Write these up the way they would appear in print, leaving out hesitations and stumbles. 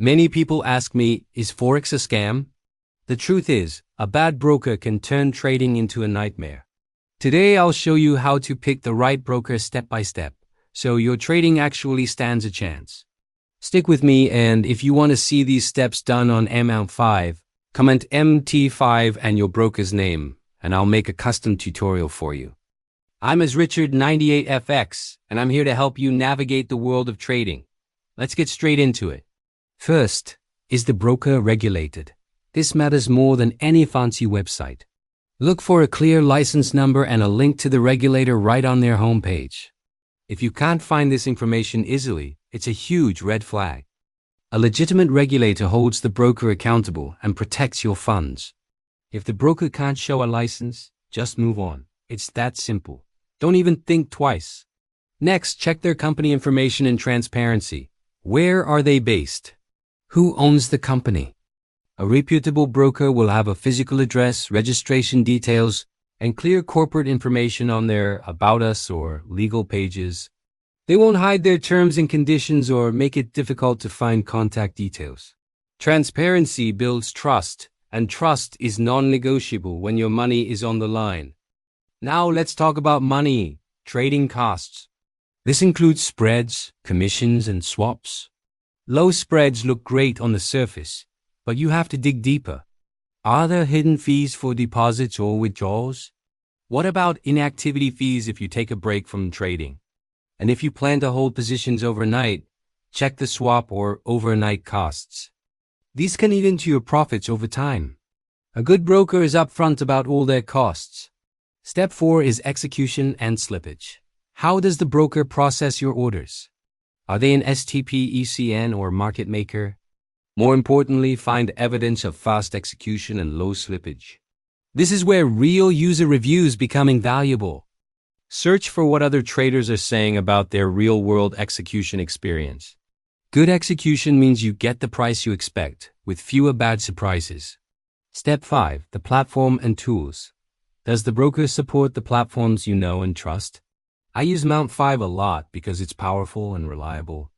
Many people ask me, is Forex a scam? The truth is, a bad broker can turn trading into a nightmare. Today I'll show you how to pick the right broker step by step, so your trading actually stands a chance. Stick with me, and if you want to see these steps done on MT5, comment MT5 and your broker's name, and I'll make a custom tutorial for you. I'm Asrichard98 FX, and I'm here to help you navigate the world of trading. Let's get straight into it. First, is the broker regulated? This matters more than any fancy website. Look for a clear license number and a link to the regulator right on their homepage. If you can't find this information easily, it's a huge red flag. A legitimate regulator holds the broker accountable and protects your funds. If the broker can't show a license, just move on. It's that simple. Don't even think twice. Next, check their company information and transparency. Where are they based? Who owns the company? A reputable broker will have a physical address, registration details, and clear corporate information on their About Us or legal pages. They won't hide their terms and conditions or make it difficult to find contact details. Transparency builds trust, and trust is non-negotiable when your money is on the line. Now let's talk about money, trading costs. This includes spreads, commissions, and swaps. Low spreads look great on the surface, but you have to dig deeper. Are there hidden fees for deposits or withdrawals? What about inactivity fees if you take a break from trading? And if you plan to hold positions overnight, check the swap or overnight costs. These can eat into your profits over time. A good broker is upfront about all their costs. Step 4 is execution and slippage. How does the broker process your orders? Are they an STP, ECN, or market maker? More importantly, find evidence of fast execution and low slippage. This is where real user reviews become invaluable. Search for what other traders are saying about their real-world execution experience. Good execution means you get the price you expect, with fewer bad surprises. Step 5, the platform and tools. Does the broker support the platforms you know and trust? I use MT5 a lot because it's powerful and reliable.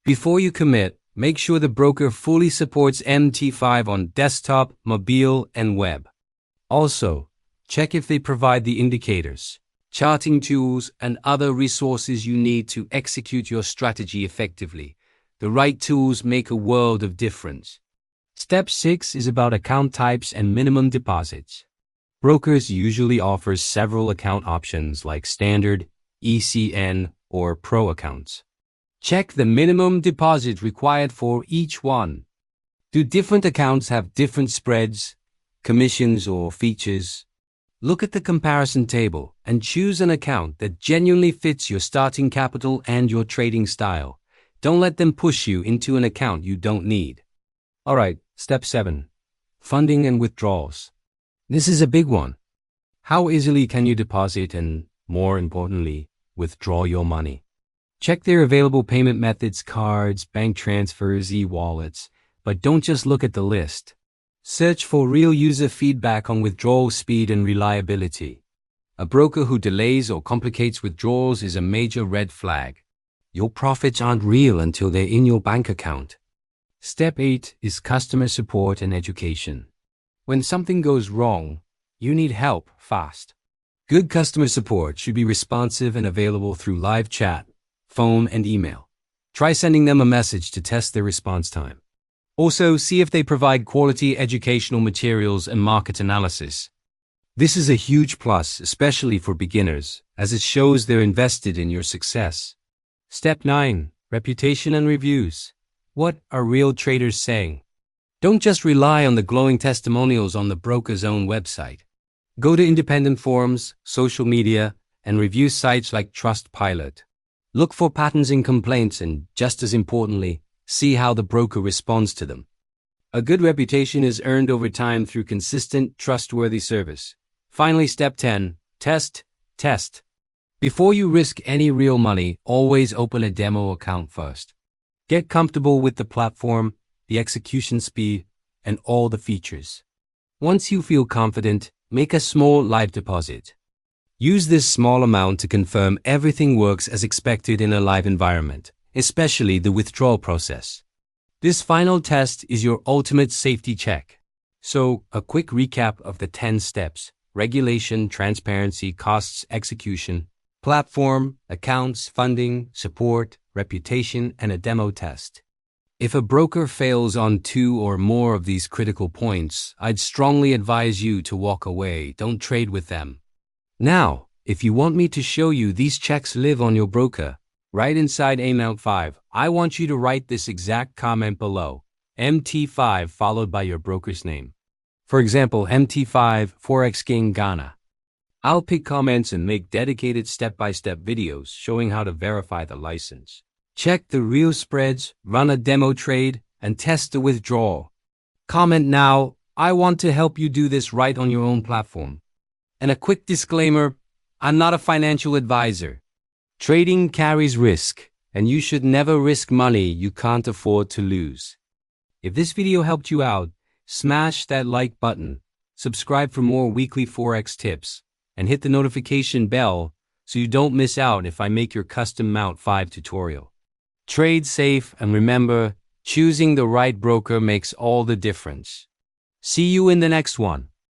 Before you commit, make sure the broker fully supports MT5 on desktop, mobile, and web. Also, check if they provide the indicators, charting tools, and other resources you need to execute your strategy effectively. The right tools make a world of difference. Step 6 is about account types and minimum deposits. Brokers usually offer several account options like standard, ECN, or pro accounts. Check the minimum deposit required for each one. Do different accounts have different spreads, commissions, or features? Look at the comparison table and choose an account that genuinely fits your starting capital and your trading style. Don't let them push you into an account you don't need. Alright, step 7. Funding and withdrawals. This is a big one. How easily can you deposit and, more importantly, withdraw your money? Check their available payment methods, cards, bank transfers, e-wallets, but don't just look at the list. Search for real user feedback on withdrawal speed and reliability. A broker who delays or complicates withdrawals is a major red flag. Your profits aren't real until they're in your bank account. Step 8 is customer support and education. When something goes wrong, you need help fast. Good customer support should be responsive and available through live chat, phone, and email. Try sending them a message to test their response time. Also, see if they provide quality educational materials and market analysis. This is a huge plus, especially for beginners, as it shows they're invested in your success. Step 9, reputation and reviews. What are real traders saying? Don't just rely on the glowing testimonials on the broker's own website. Go to independent forums, social media, and review sites like Trustpilot. Look for patterns in complaints and, just as importantly, see how the broker responds to them. A good reputation is earned over time through consistent, trustworthy service. Finally, step 10, test. Before you risk any real money, always open a demo account first. Get comfortable with the platform, the execution speed, and all the features. Once you feel confident, make a small live deposit. Use this small amount to confirm everything works as expected in a live environment, especially the withdrawal process. This final test is your ultimate safety check. So, a quick recap of the 10 steps: regulation, transparency, costs, execution, platform, accounts, funding, support, reputation, and a demo test. If a broker fails on 2 or more of these critical points, I'd strongly advise you to walk away. Don't trade with them. Now, if you want me to show you these checks live on your broker, right inside Amount 5, I want you to write this exact comment below: MT5 followed by your broker's name. For example, MT5 Forex King Ghana. I'll pick comments and make dedicated step-by-step videos showing how to verify the license, check the real spreads, run a demo trade, and test the withdrawal. Comment now. I want to help you do this right on your own platform. And a quick disclaimer, I'm not a financial advisor. Trading carries risk, and you should never risk money you can't afford to lose. If this video helped you out, smash that like button, subscribe for more weekly Forex tips, and hit the notification bell so you don't miss out if I make your custom Mount 5 tutorial. Trade safe, and remember, choosing the right broker makes all the difference. See you in the next one.